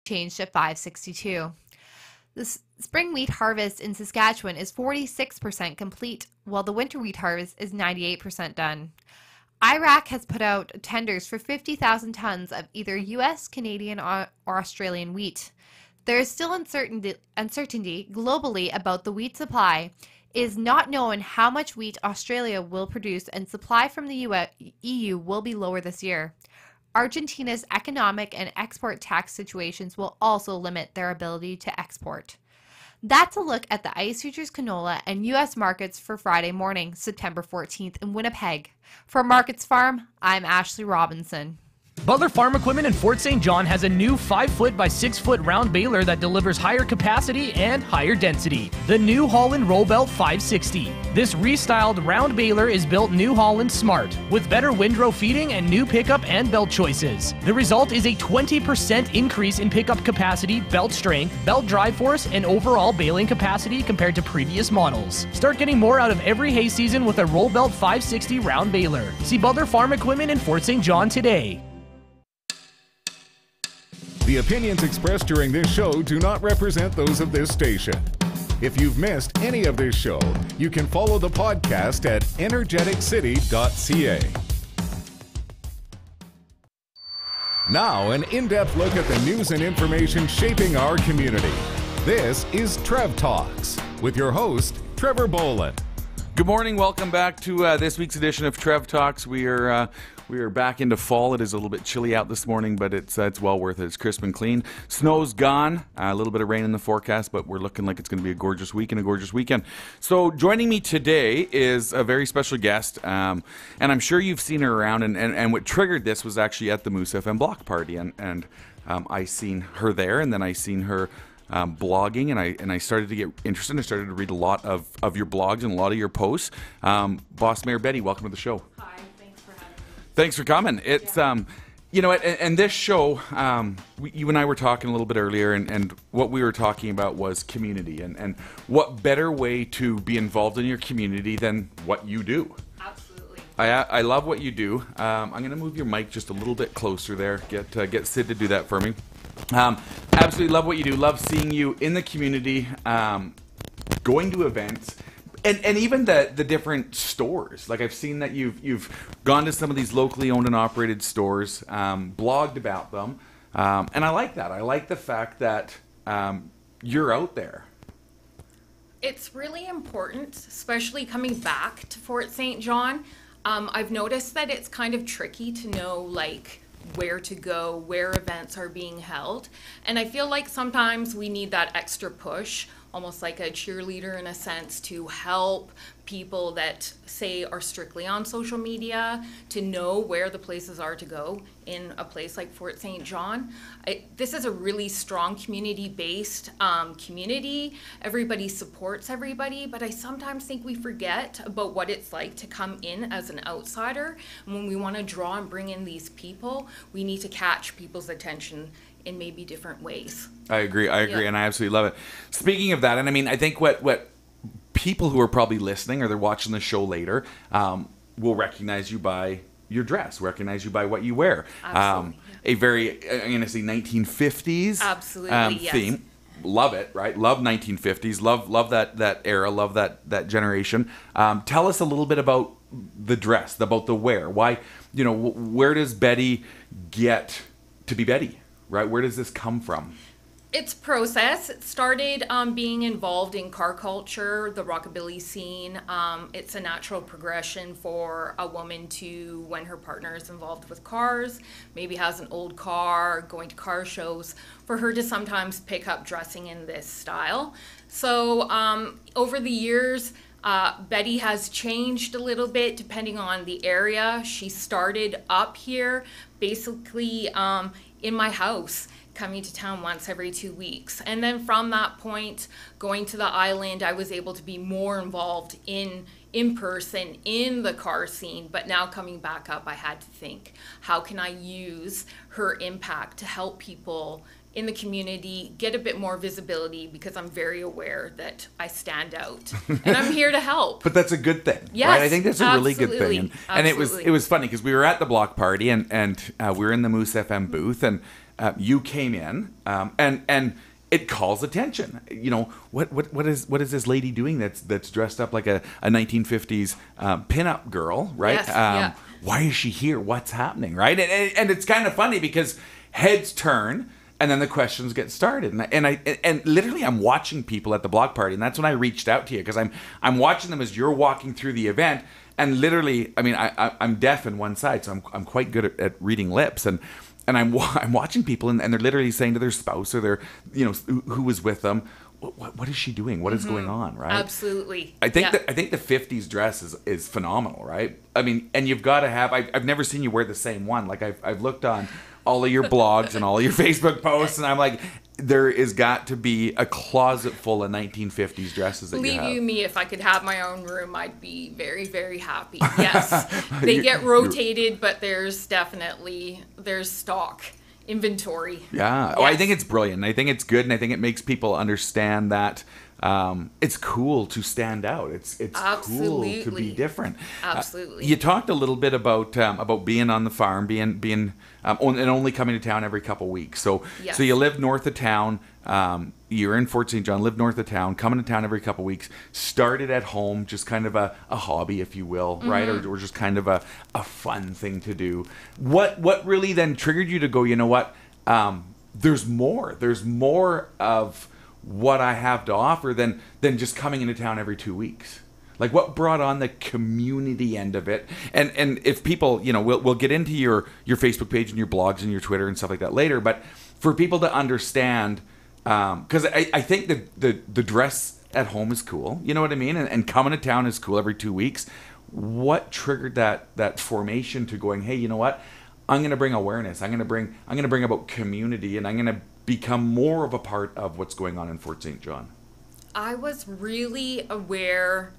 changed at 5.62. The spring wheat harvest in Saskatchewan is 46% complete, while the winter wheat harvest is 98% done. Iraq has put out tenders for 50,000 tons of either U.S., Canadian, or Australian wheat. There is still uncertainty globally about the wheat supply. It is not known how much wheat Australia will produce, and supply from the EU will be lower this year. Argentina's economic and export tax situations will also limit their ability to export. That's a look at the ICE Futures canola and U.S. markets for Friday morning, September 14th in Winnipeg. For Markets Farm, I'm Ashley Robinson. Butler Farm Equipment in Fort St. John has a new 5-foot by 6-foot round baler that delivers higher capacity and higher density. The New Holland Roll Belt 560. This restyled round baler is built New Holland Smart, with better windrow feeding and new pickup and belt choices. The result is a 20% increase in pickup capacity, belt strength, belt drive force, and overall baling capacity compared to previous models. Start getting more out of every hay season with a Roll Belt 560 round baler. See Butler Farm Equipment in Fort St. John today. The opinions expressed during this show do not represent those of this station. If you've missed any of this show, you can follow the podcast at Energeticcity.ca. Now, an in-depth look at the news and information shaping our community. This is Trev Talks with your host, Trevor Boland. Good morning. Welcome back to this week's edition of Trev Talks. We are back into fall. It is a little bit chilly out this morning, but it's well worth it. It's crisp and clean. Snow's gone. A little bit of rain in the forecast, but we're looking like it's going to be a gorgeous week and a gorgeous weekend. So joining me today is a very special guest, and I'm sure you've seen her around. And what triggered this was actually at the Moose FM block party, and I seen her there, and then I seen her blogging, and I started to get interested. I started to read a lot of your blogs and a lot of your posts. Boss Mare Betty, welcome to the show. Hi, thanks for having me. Thanks for coming. It's you know, and this show, you and I were talking a little bit earlier, and what we were talking about was community, and what better way to be involved in your community than what you do. Absolutely. I love what you do. I'm going to move your mic just a little bit closer there. Get Sid to do that for me. Absolutely love what you do. Love seeing you in the community, going to events, and even the different stores. Like I've seen that you've gone to some of these locally owned and operated stores, blogged about them, and I like that. I like the fact that you're out there. It's really important, especially coming back to Fort St. John. I've noticed that it's kind of tricky to know, like, where to go, where events are being held. And I feel like sometimes we need that extra push, almost like a cheerleader in a sense, to help people that say are strictly on social media to know where the places are to go in a place like Fort St. John. This is a really strong community-based community. Everybody supports everybody, but I sometimes think we forget about what it's like to come in as an outsider. And when we want to draw and bring in these people, we need to catch people's attention in maybe different ways. I agree, Yeah. and I absolutely love it. Speaking of that, and I mean, I think what people who are probably listening or they're watching the show later will recognize you by your dress, recognize you by what you wear. Absolutely. A very, I'm going to say 1950s Absolutely, yes. theme. Love it, right? Love 1950s. Love that era. Love that generation. Tell us a little bit about the dress, about the wear. Why, where does Betty get to be Betty? Right? Where does this come from? It's process. It started being involved in car culture, the rockabilly scene. It's a natural progression for a woman to, when her partner is involved with cars, maybe has an old car, going to car shows, for her to sometimes pick up dressing in this style. So over the years, Betty has changed a little bit depending on the area. She started up here, basically in my house, coming to town once every 2 weeks. And then from that point, going to the island, I was able to be more involved in person in the car scene. But now coming back up, I had to think, how can I use her impact to help people in the community get a bit more visibility, because I'm very aware that I stand out and I'm here to help. But that's a good thing, yes, right? I think that's a really good absolutely, thing. And it was funny because we were at the block party and we were in the Moose FM booth, and you came in, and it calls attention. You know, what is this lady doing that's dressed up like a 1950s pinup girl, right? Yes, yeah. Why is she here? What's happening, right? And it's kind of funny because heads turn. And then the questions get started, and literally I'm watching people at the block party, and that's when I reached out to you, because I'm watching them as you're walking through the event, and literally, I mean, I'm deaf in one side, so I'm quite good at reading lips, and I'm watching people, and they're literally saying to their spouse or their, you know, who was with them, what is she doing? What is going on, right? Absolutely. I think the 50s dress is phenomenal, right? I mean, and you've got to have. I've never seen you wear the same one. Like I've looked on all of your blogs and all of your Facebook posts, and I'm like, there is got to be a closet full of 1950s dresses that you have. Believe you me, if I could have my own room, I'd be very, very happy. Yes, they get rotated, but there's stock. Inventory. Yeah. Yes. Oh, I think it's brilliant. I think it's good, and I think it makes people understand that it's cool to stand out. It's cool to be different. Absolutely. You talked a little bit about being on the farm, being and only coming to town every couple weeks. So Yes. So you live north of town. You're in Fort St. John, live north of town, coming to town every couple weeks. Started at home, just kind of a hobby, if you will, right? Or just kind of a fun thing to do. What really then triggered you to go, you know what? There's more. There's more of what I have to offer than just coming into town every 2 weeks. Like, what brought on the community end of it? And if people, you know, we'll get into your Facebook page and your blogs and your Twitter and stuff like that later, but for people to understand, because I think the dress at home is cool, you know what I mean? And coming to town is cool every 2 weeks. What triggered that formation to going, hey, you know what? I'm going to bring awareness. I'm going to bring about community, and I'm going to become more of a part of what's going on in Fort St. John. I was really aware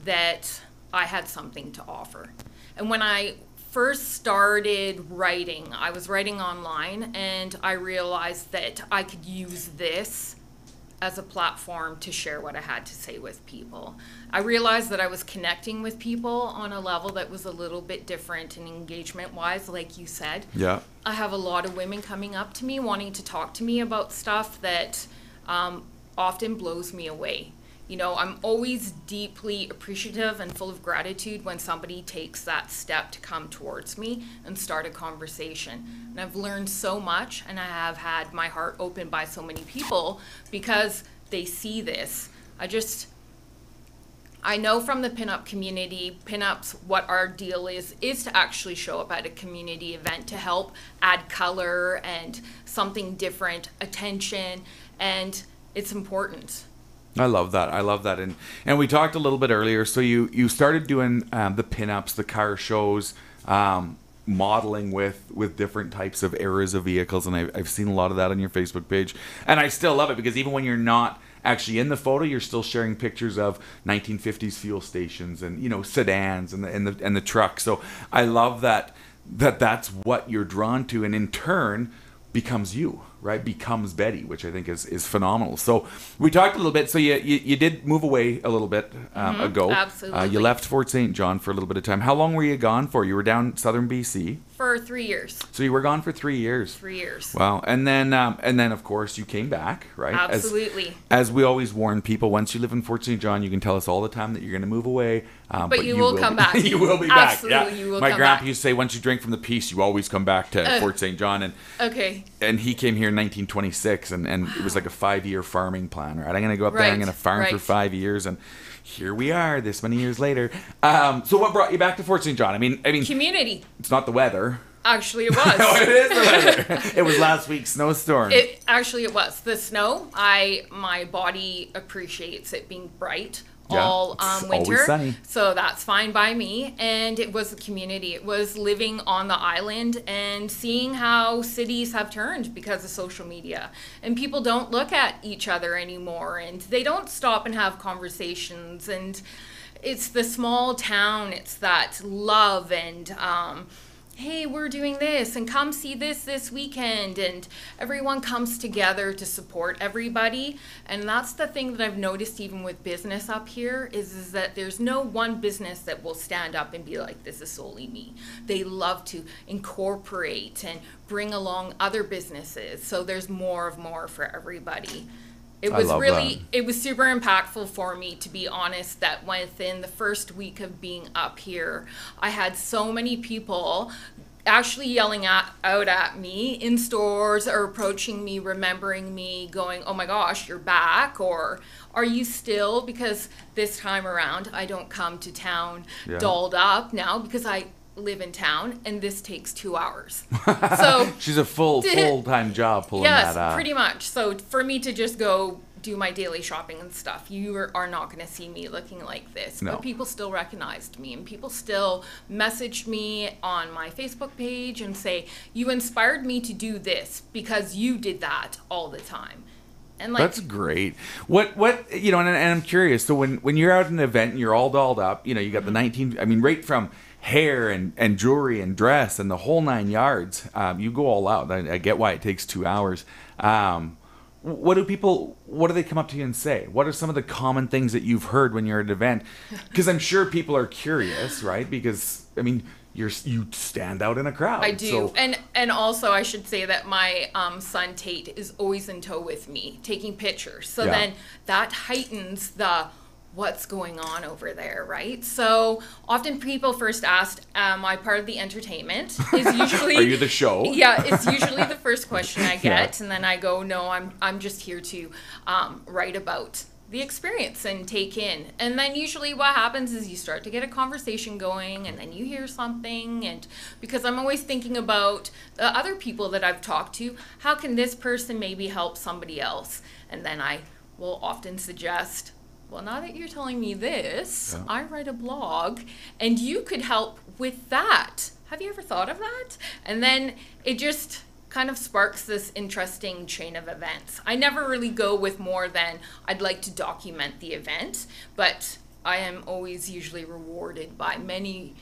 that I had something to offer. And when I first started writing, I was writing online, and I realized that I could use this as a platform to share what I had to say with people. I realized that I was connecting with people on a level that was a little bit different and engagement-wise, like you said. Yeah. I have a lot of women coming up to me wanting to talk to me about stuff that often blows me away. You know, I'm always deeply appreciative and full of gratitude when somebody takes that step to come towards me and start a conversation. And I've learned so much, and I have had my heart opened by so many people because they see this. I know from the pinup community, pinups, what our deal is to actually show up at a community event to help add color and something different, attention, and it's important. I love that. And we talked a little bit earlier. So you started doing the pinups, the car shows, modeling with different types of eras of vehicles, and I've seen a lot of that on your Facebook page. And I still love it because even when you're not actually in the photo, you're still sharing pictures of 1950s fuel stations and, you know, sedans and the trucks. So I love that's what you're drawn to, and in turn becomes you, right? Becomes Betty, which I think is phenomenal. So we talked a little bit. So you did move away a little bit ago. Absolutely. You left Fort St. John for a little bit of time. How long were you gone for? You were down southern BC. For 3 years. So you were gone for 3 years. 3 years. Wow. And then of course you came back, right? Absolutely. As we always warn people, once you live in Fort St. John, you can tell us all the time that you're going to move away. But you will come back. You will be back. Absolutely, Yeah. you will My come grandpa back. used to say, once you drink from the peace, you always come back to Fort St. John. Okay. And he came here in 1926, and it was like a 5-year farming plan, right? I'm going to go up there, I'm going to farm for 5 years, and here we are this many years later. So what brought you back to Fort St. John? I mean, Community. it's not the weather. Actually, it was. No, it is the weather. It was last week's snowstorm. It was. The snow, my body appreciates it being bright all it's winter. always sunny. So that's fine by me. And it was the community. It was living on the island and seeing how cities have turned because of social media. And people don't look at each other anymore, and they don't stop and have conversations. And it's the small town. It's that love and hey, we're doing this and come see this weekend, and everyone comes together to support everybody. And that's the thing that I've noticed even with business up here is that there's no one business that will stand up and be like, this is solely me. They love to incorporate and bring along other businesses, so there's more for everybody. It was it was super impactful for me, to be honest, that within the first week of being up here, I had so many people actually yelling out at me in stores or approaching me, remembering me, going, oh my gosh, you're back, or are you still? Because this time around, I don't come to town dolled up now because I live in town and this takes 2 hours. So she's a full-time job pulling that Yes, up. pretty much. So for me to just go do my daily shopping and stuff, you are not going to see me looking like this. No. But people still recognized me, and people still messaged me on my Facebook page and say, you inspired me to do this because you did that all the time. And like, that's great. What you know, and I'm curious. So when you're out at an event and you're all dolled up, you know, you got the 19. I mean, right from hair and jewelry and dress and the whole 9 yards. You go all out. I get why it takes 2 hours. What do they come up to you and say? What are some of the common things that you've heard when you're at an event? Because I'm sure people are curious, right? Because I mean, you stand out in a crowd. I do. So. And also I should say that my son Tate is always in tow with me, taking pictures. So then that heightens the what's going on over there, right? So often people first asked, am I part of the entertainment? Is usually Are you the show? Yeah, it's usually the first question I get, and then I go, no, I'm just here to write about the experience and take in. And then usually what happens is you start to get a conversation going, and then you hear something, and because I'm always thinking about the other people that I've talked to, how can this person maybe help somebody else? And then I will often suggest, well, now that you're telling me this, I write a blog, and you could help with that. Have you ever thought of that? And then it just kind of sparks this interesting chain of events. I never really go with more than I'd like to document the event, but I am always usually rewarded by many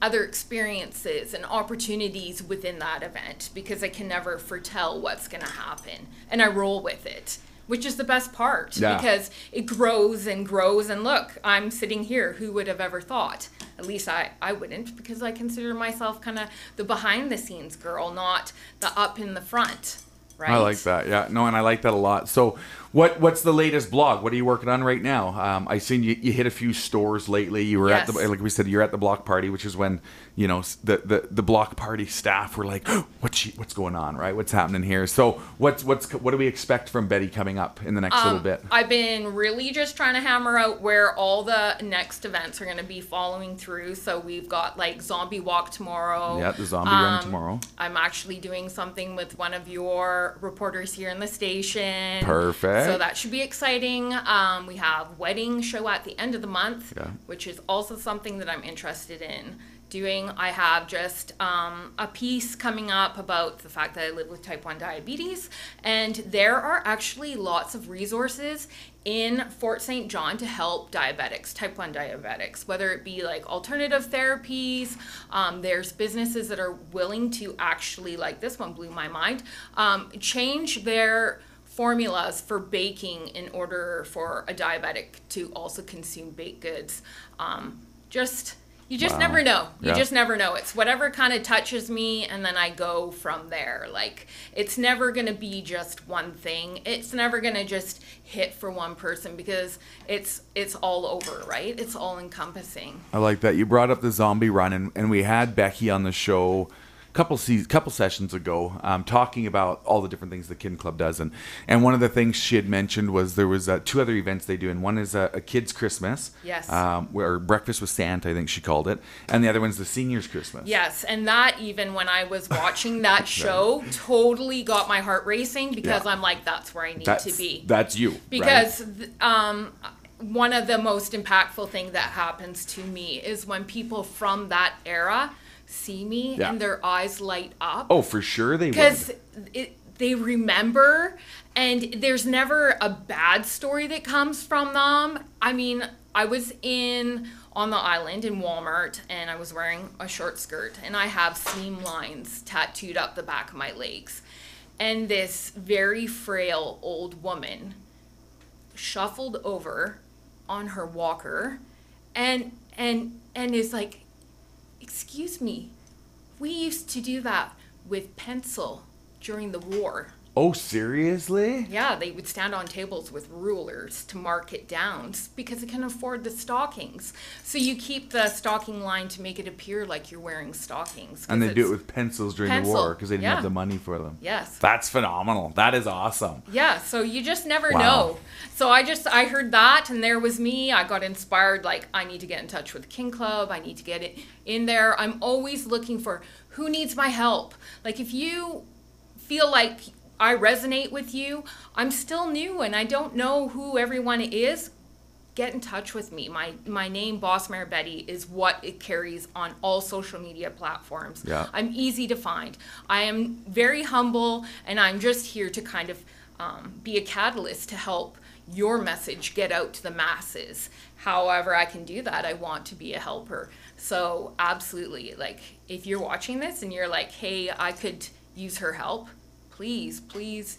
other experiences and opportunities within that event, because I can never foretell what's going to happen, and I roll with it, which is the best part, because it grows and grows. And look, I'm sitting here. Who would have ever thought? At least I wouldn't, because I consider myself kind of the behind the scenes girl, not the up in the front, right? I like that. Yeah, no, and I like that a lot. So what's the latest blog? What are you working on right now? I seen you hit a few stores lately. You were at the, like we said, you're at the block party, which is when, you know, the block party staff were like, oh, what's going on, right? What's happening here? So what do we expect from Betty coming up in the next little bit? I've been really just trying to hammer out where all the next events are going to be following through. So we've got like Zombie Walk tomorrow. Yeah, the Zombie Run tomorrow. I'm actually doing something with one of your reporters here in the station. Perfect. So that should be exciting. We have wedding show at the end of the month, which is also something that I'm interested in doing. I have just a piece coming up about the fact that I live with type 1 diabetes, and there are actually lots of resources in Fort St. John to help diabetics, type 1 diabetics, whether it be like alternative therapies. There's businesses that are willing to actually, like this one blew my mind, change their formulas for baking in order for a diabetic to also consume baked goods. You just never know. You just never know. It's whatever kind of touches me, and then I go from there. Like, it's never going to be just one thing. It's never going to just hit for one person, because it's all over, right? It's all encompassing. I like that. You brought up the Zombie Run, and we had Becky on the show couple sessions ago, talking about all the different things the Kid Club does, and one of the things she had mentioned was there was 2 other events they do, and one is a kids' Christmas, where breakfast with Santa, I think she called it, and the other one's the seniors' Christmas. Yes, and that, even when I was watching that show, totally got my heart racing, because I'm like, that's where I need to be. That's you, because one of the most impactful thing that happens to me is when people from that era see me and their eyes light up. Oh, for sure they would. Because they remember, and there's never a bad story that comes from them. I mean, I was in on the island in Walmart, and I was wearing a short skirt, and I have seam lines tattooed up the back of my legs. And this very frail old woman shuffled over on her walker and is like, "Excuse me, we used to do that with pencil during the war." Oh, seriously? Yeah, they would stand on tables with rulers to mark it down because they can afford the stockings. So you keep the stocking line to make it appear like you're wearing stockings. And they do it with pencils during the war because they didn't have the money for them. Yes. That's phenomenal. That is awesome. Yeah, so you just never know. So I heard that, and there was me. I got inspired, like, I need to get in touch with King Club. I need to get it in there. I'm always looking for who needs my help. Like, if you feel like I resonate with you, I'm still new and I don't know who everyone is, get in touch with me. My name, Boss Mare Betty, is what it carries on all social media platforms. Yeah. I'm easy to find. I am very humble, and I'm just here to kind of be a catalyst to help your message get out to the masses. However I can do that, I want to be a helper. So absolutely, like, if you're watching this and you're like, hey, I could use her help, please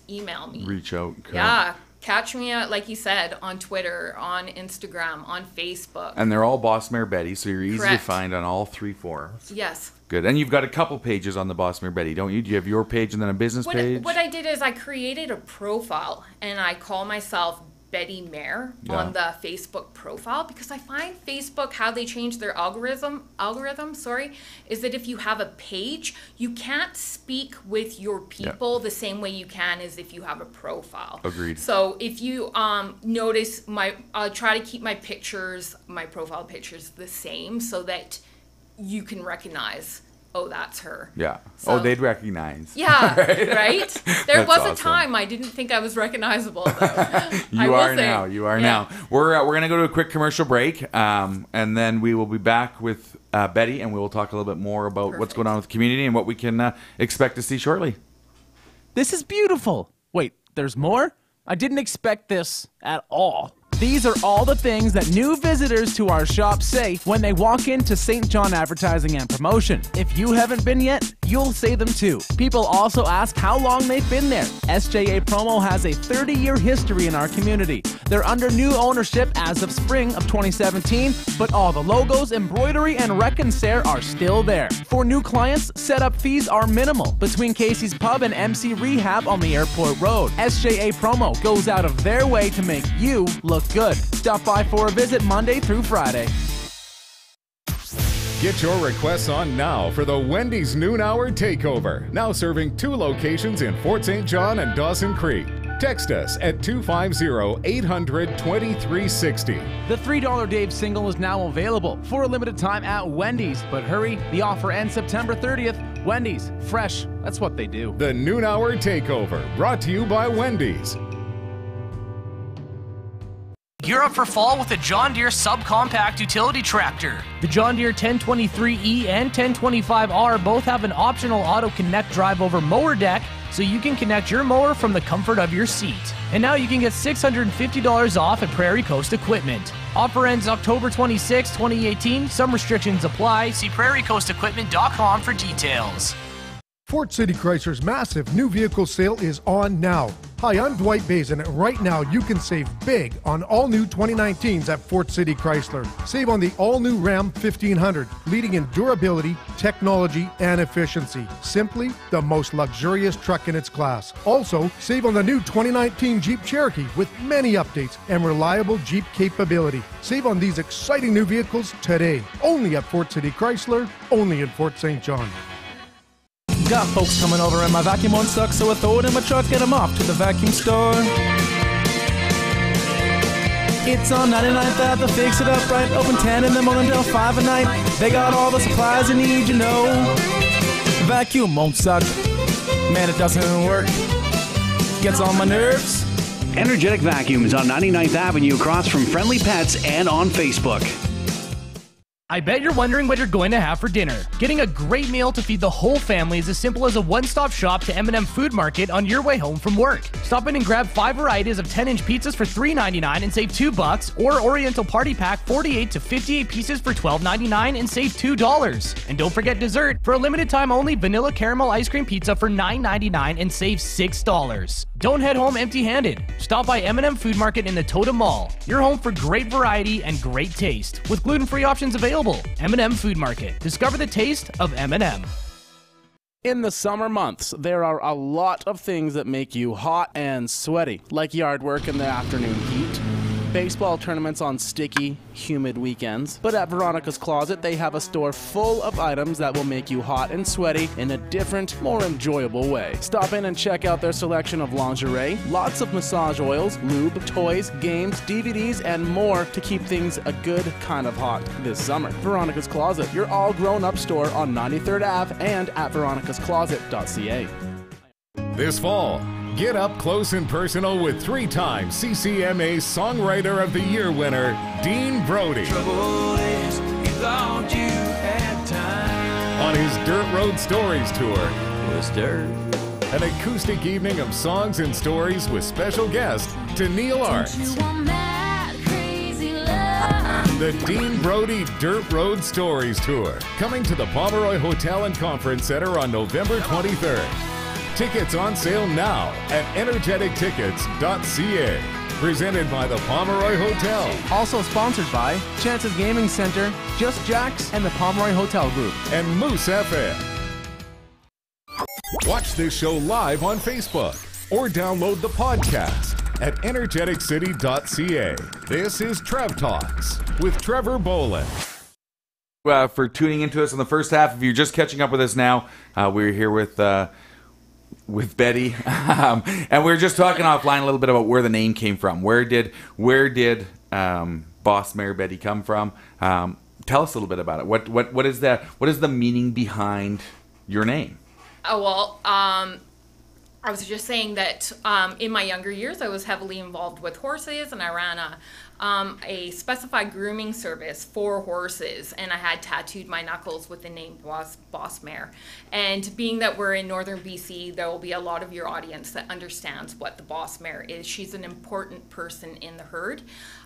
email me. Reach out. Yeah. Catch me out, like you said, on Twitter, on Instagram, on Facebook. And they're all Boss Mare Betty, so you're easy Correct. to find on all 3 forums. Yes. Good. And you've got a couple pages on the Boss Mare Betty, don't you? Do you have your page and then a business page? What I did is I created a profile, and I call myself Betty Mare on the Facebook profile, because I find Facebook, how they change their algorithm, is that if you have a page, you can't speak with your people the same way you can as if you have a profile. Agreed. So if you notice, I'll try to keep my profile pictures the same so that you can recognize, oh, that's her. Yeah. So, they'd recognize. Yeah, right? There That's was awesome. a time I didn't think I was recognizable, though. You are now. We're going to go to a quick commercial break, and then we will be back with Betty, and we will talk a little bit more about what's going on with the community and what we can expect to see shortly. This is beautiful. Wait, there's more? I didn't expect this at all. These are all the things that new visitors to our shop say when they walk into St. John Advertising and Promotion. If you haven't been yet, you'll say them too. People also ask how long they've been there. SJA Promo has a 30-year history in our community. They're under new ownership as of spring of 2017, but all the logos, embroidery, and reconcare are still there. For new clients, setup fees are minimal between Casey's Pub and MC Rehab on the Airport Road. SJA Promo goes out of their way to make you look good. Stop by for a visit Monday through Friday. Get your requests on now for the Wendy's Noon Hour Takeover. Now serving 2 locations in Fort St. John and Dawson Creek. Text us at 250-800-2360. The $3 Dave single is now available for a limited time at Wendy's. But hurry, the offer ends September 30th. Wendy's, fresh, that's what they do. The Noon Hour Takeover, brought to you by Wendy's. Gear up for fall with the John Deere subcompact utility tractor. The John Deere 1023E and 1025R both have an optional auto connect drive over mower deck, so you can connect your mower from the comfort of your seat. And now you can get $650 off at Prairie Coast Equipment. Offer ends October 26, 2018. Some restrictions apply. See prairiecoastequipment.com for details. Fort City Chrysler's massive new vehicle sale is on now. Hi, I'm Dwight Bazin, and right now you can save big on all new 2019s at Fort City Chrysler. Save on the all-new Ram 1500, leading in durability, technology, and efficiency. Simply the most luxurious truck in its class. Also, save on the new 2019 Jeep Cherokee with many updates and reliable Jeep capability. Save on these exciting new vehicles today. Only at Fort City Chrysler, only in Fort St. John. Got folks coming over and my vacuum won't suck, so I throw it in my truck, get them off to the vacuum store. It's on 99th Ave, fix it up right, open 10 in the morning till 5 at night. They got all the supplies you need, you know. Vacuum won't suck, man, it doesn't work. Gets on my nerves. Energetic Vacuums on 99th Avenue across from Friendly Pets and on Facebook. I bet you're wondering what you're going to have for dinner. Getting a great meal to feed the whole family is as simple as a one-stop shop to M&M Food Market on your way home from work. Stop in and grab 5 varieties of 10-inch pizzas for $3.99 and save $2, or Oriental Party Pack 48 to 58 pieces for $12.99 and save $2. And don't forget dessert. For a limited time only, vanilla caramel ice cream pizza for $9.99 and save $6. Don't head home empty-handed. Stop by M&M Food Market in the Totem Mall. You're home for great variety and great taste, with gluten-free options available. M&M Food Market. Discover the taste of M&M. In the summer months, there are a lot of things that make you hot and sweaty, like yard work in the afternoon heat, baseball tournaments on sticky, humid weekends. But at Veronica's Closet, they have a store full of items that will make you hot and sweaty in a different, more enjoyable way. Stop in and check out their selection of lingerie, lots of massage oils, lube, toys, games, DVDs, and more to keep things a good kind of hot this summer. Veronica's Closet, your all grown-up store on 93rd Ave and at veronicascloset.ca. This fall, get up close and personal with 3-time CCMA Songwriter of the Year winner, Dean Brody. Trouble is, you thought you had time. On his Dirt Road Stories tour, Was dirt. an acoustic evening of songs and stories with special guest Daniil Arts. The Dean Brody Dirt Road Stories Tour, coming to the Pomeroy Hotel and Conference Center on November 23rd. Tickets on sale now at Energeticcity.ca. Presented by the Pomeroy Hotel Also sponsored by Chance's Gaming Center, Just Jacks, and the Pomeroy Hotel Group. and Moose FM. Watch this show live on Facebook or download the podcast at Energeticcity.ca. This is Trev Talks with Trevor Bolin. For tuning into us in the first half, if you're just catching up with us now, we're here with Betty, and we were just talking offline a little bit about where the name came from. Where did Boss Mare Betty come from? Tell us a little bit about it. What is the meaning behind your name? Oh, well, I was just saying that in my younger years, I was heavily involved with horses, and I ran a specified grooming service for horses, and I had tattooed my knuckles with the name Boss Mare. And being that we're in Northern BC, there will be a lot of your audience that understands what the Boss Mare is. She's an important person in the herd,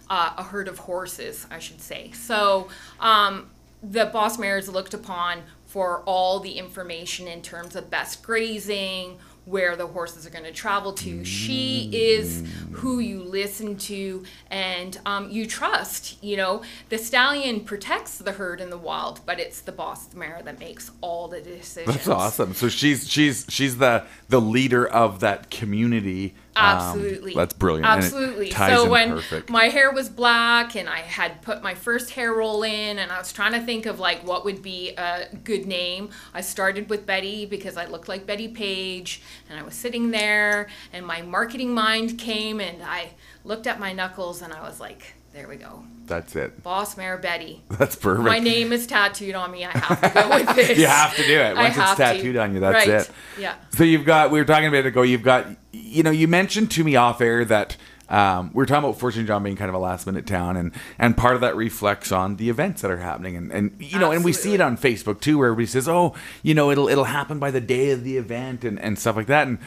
a herd of horses, I should say. So the Boss Mare is looked upon for all the information in terms of best grazing, where the horses are going to travel to. She is who you listen to and you trust. You know, the stallion protects the herd in the wild, but it's the Boss Mare that makes all the decisions. That's awesome. So she's the leader of that community. Absolutely. That's brilliant. Absolutely. And it ties so in when perfect. my hair was black and I had put my first hair roll in and I was trying to think of like what would be a good name, I started with Betty because I looked like Betty Page, and I was sitting there and my marketing mind came and I looked at my knuckles and I was like, there we go. That's it. Boss Mare Betty. That's perfect. My name is tattooed on me. I have to go with this. You have to do it. I Once it's have tattooed to. on you, that's Right. it. Yeah. So we were talking a bit ago, you mentioned to me off air that we were talking about Fort St. John being kind of a last minute town, and part of that reflects on the events that are happening. And we see it on Facebook too, where everybody says, oh, it'll happen by the day of the event and stuff like that. And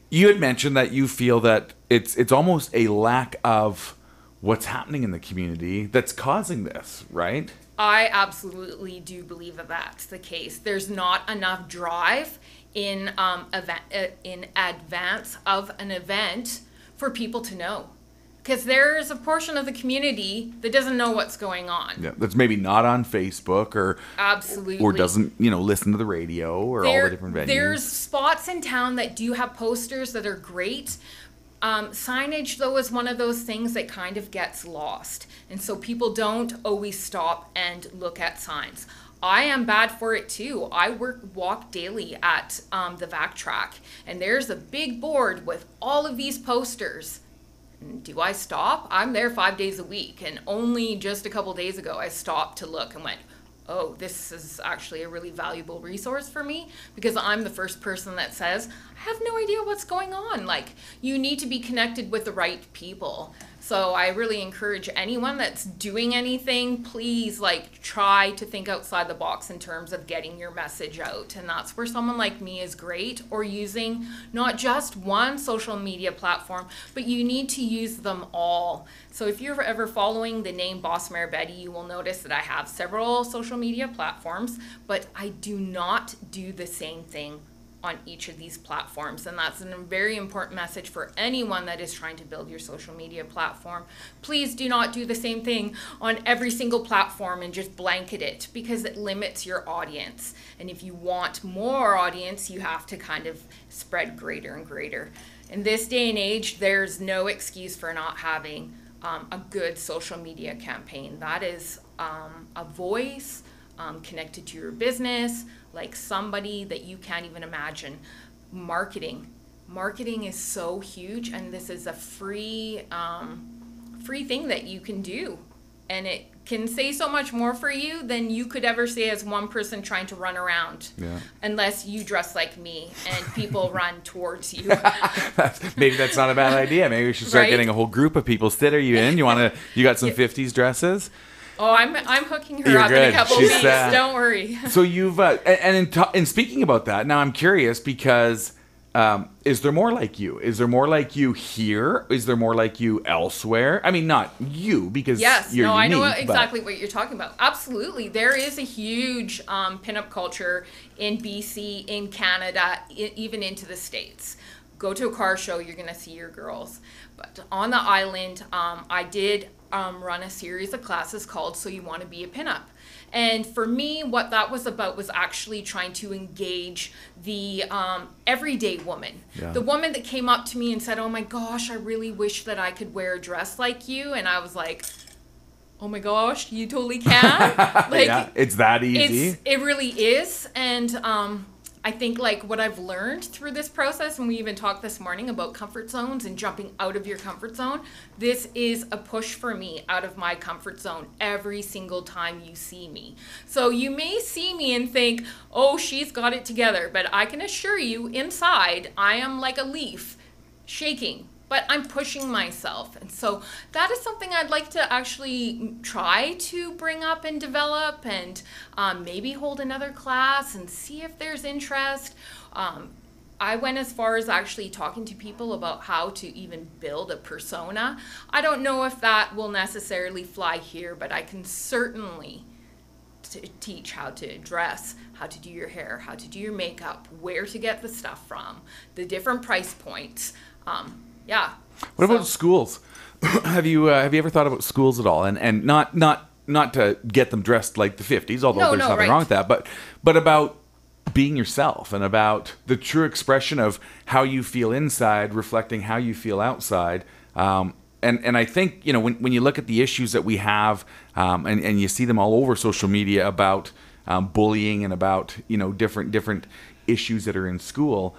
you had mentioned that you feel that it's almost a lack of what's happening in the community that's causing this, right? I absolutely do believe that that's the case. There's not enough drive in advance of an event for people to know. Because there's a portion of the community that doesn't know what's going on. Yeah, that's maybe not on Facebook or Absolutely. or doesn't listen to the radio or all the different venues. There's spots in town that do have posters that are great. Signage, though, is one of those things that kind of gets lost. And so people don't always stop and look at signs. I am bad for it, too. I walk daily at the VAC track, and there's a big board with all of these posters. Do I stop? I'm there 5 days a week, and only just a couple days ago I stopped to look and went, oh, this is actually a really valuable resource for me, because I'm the first person that says, I have no idea what's going on. Like, you need to be connected with the right people. So I really encourage anyone that's doing anything, please like try to think outside the box in terms of getting your message out. And that's where someone like me is great, or using not just one social media platform, but you need to use them all. So if you're ever following the name Boss Mare Betty, you will notice that I have several social media platforms, but I do not do the same thing on each of these platforms. And that's a very important message for anyone that is trying to build your social media platform. Please do not do the same thing on every single platform and just blanket it, because it limits your audience. And if you want more audience, you have to kind of spread greater and greater. In this day and age, there's no excuse for not having a good social media campaign. That is a voice connected to your business, like somebody that you can't even imagine. Marketing is so huge, and this is a free thing that you can do, and it can say so much more for you than you could ever say as one person trying to run around. Yeah. Unless you dress like me and people run towards you. Maybe that's not a bad idea. Maybe we should start getting a whole group of people. Sid, are you in? You got some 50s dresses? Oh, I'm hooking her up in a couple weeks. Don't worry. So you've in speaking about that, now I'm curious because is there more like you? Is there more like you here? Is there more like you elsewhere? I mean, not you, because you're unique. I know exactly what you're talking about. Absolutely, there is a huge pinup culture in BC, in Canada, even into the States. Go to a car show, you're gonna see your girls. But on the island, I did run a series of classes called So You Want to Be a Pinup. And for me, what that was about was actually trying to engage the everyday woman. Yeah. The woman that came up to me and said, oh my gosh, I really wish that I could wear a dress like you. And I was like, oh my gosh, you totally can. Like, yeah, it's that easy. It really is. And I think like what I've learned through this process, and we even talked this morning about comfort zones and jumping out of your comfort zone, this is a push for me out of my comfort zone every single time you see me. So you may see me and think, oh, she's got it together, but I can assure you inside I am like a leaf shaking, but I'm pushing myself. And so that is something I'd like to actually try to bring up and develop, and maybe hold another class and see if there's interest. I went as far as actually talking to people about how to even build a persona. I don't know if that will necessarily fly here, but I can certainly teach how to dress, how to do your hair, how to do your makeup, where to get the stuff from, the different price points. Yeah. What about schools? Have you ever thought about schools at all? And not to get them dressed like the 50s, although there's nothing wrong with that, but about being yourself and about the true expression of how you feel inside, reflecting how you feel outside. And I think, when you look at the issues that we have, and you see them all over social media about bullying and about different issues that are in school.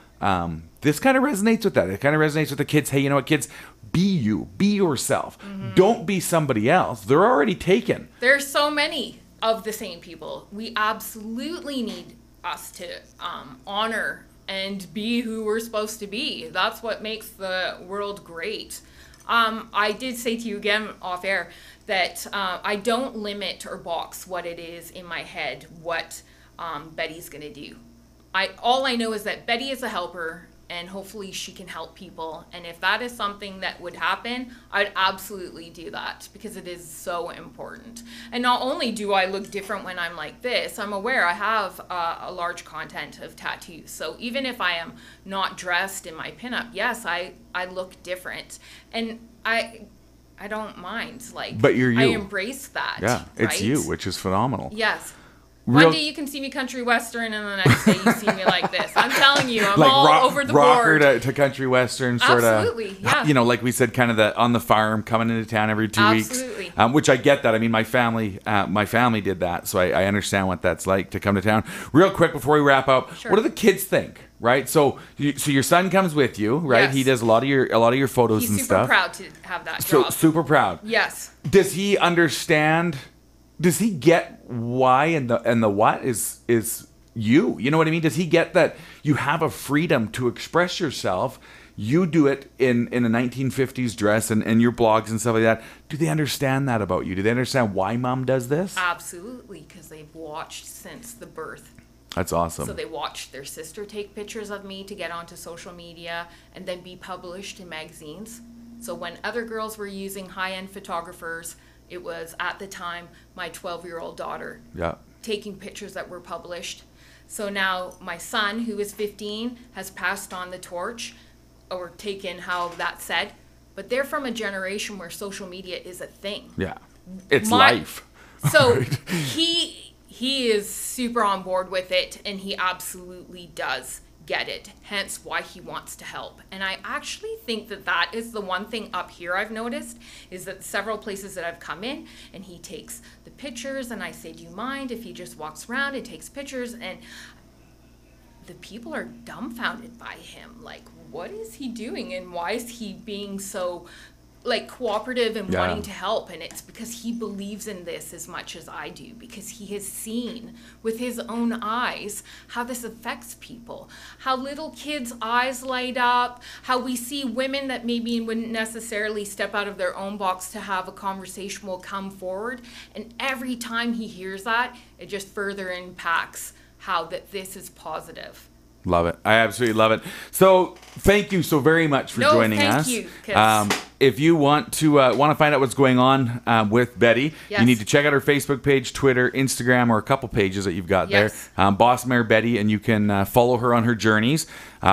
This kind of resonates with that. It kind of resonates with the kids. Hey, you know what, kids? Be you. Be yourself. Mm-hmm. Don't be somebody else. They're already taken. There's so many of the same people. We absolutely need us to honor and be who we're supposed to be. That's what makes the world great. I did say to you again off air that I don't limit or box what it is in my head, what Betty's going to do. All I know is that Betty is a helper, and hopefully she can help people. And if that is something that would happen, I'd absolutely do that, because it is so important. And not only do I look different when I'm like this, I'm aware I have a large content of tattoos. So even if I am not dressed in my pinup, yes, I look different. And I don't mind. But you're you. I embrace that. Yeah, it's you, which is phenomenal. Yes. One day you can see me country western, and the next day you see me like this. I'm telling you, I'm like all over the rocker board. to country western, sort of. Absolutely, yeah. Like we said, kind of on the farm, coming into town every 2 weeks. Absolutely. Which I get that. I mean, my family did that, so I understand what that's like to come to town. Real quick before we wrap up, What do the kids think? Right, so your son comes with you, right? Yes. He does a lot of your photos He's and stuff. He's super proud to have that job. So super proud. Yes. Does he understand? Does he get why and the what is you? You know what I mean? Does he get that you have a freedom to express yourself, you do it in a 1950s dress and your blogs and stuff like that. Do they understand that about you? Do they understand why mom does this? Absolutely, because they've watched since the birth. That's awesome. So they watched their sister take pictures of me to get onto social media and then be published in magazines. So when other girls were using high-end photographers, it was at the time my 12-year-old daughter taking pictures that were published. So now my son, who is 15, has passed on the torch, or taken how that's said. But they're from a generation where social media is a thing. Yeah, it's life. So Right. he is super on board with it, and he absolutely does get it, hence why he wants to help. And I actually think that that is the one thing up here I've noticed, is that several places that I've come in and he takes the pictures, and I say, do you mind if he just walks around and takes pictures? And the people are dumbfounded by him, like, what is he doing and why is he being so like cooperative and wanting to help? And it's because he believes in this as much as I do, because he has seen with his own eyes how this affects people, how little kids' eyes light up, how we see women that maybe wouldn't necessarily step out of their own box to have a conversation will come forward. And every time he hears that, it just further impacts how that this is positive. Love it. I absolutely love it. So thank you so very much for joining us. Thank you. If you want to find out what's going on with Betty, you need to check out her Facebook page, Twitter, Instagram, or a couple pages that you've got there. Boss Mare Betty, and you can follow her on her journeys,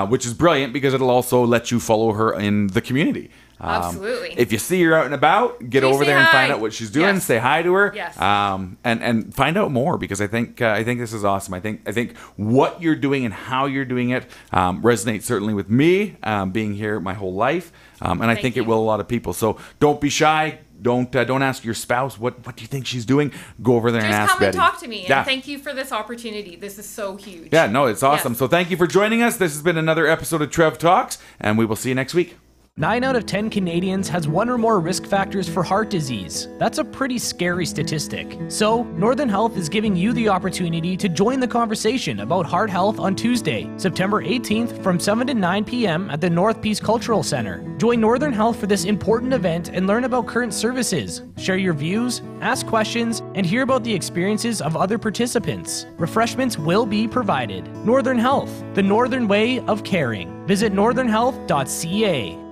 which is brilliant because it'll also let you follow her in the community. Absolutely. If you see her out and about, get over there and find out what she's doing. Say hi to her. Yes. And find out more, because I think this is awesome. I think what you're doing and how you're doing it resonates certainly with me, being here my whole life, and I think it will a lot of people. So don't be shy. Don't ask your spouse what do you think she's doing. Go over there and ask Betty. Just come and talk to me. And thank you for this opportunity. This is so huge. Yeah, no, it's awesome. So thank you for joining us. This has been another episode of Trev Talks, and we will see you next week. 9 out of 10 Canadians has one or more risk factors for heart disease. That's a pretty scary statistic. So, Northern Health is giving you the opportunity to join the conversation about heart health on Tuesday, September 18th from 7 to 9 p.m. at the Northeast Cultural Center. Join Northern Health for this important event and learn about current services, share your views, ask questions, and hear about the experiences of other participants. Refreshments will be provided. Northern Health, the Northern way of caring. Visit northernhealth.ca.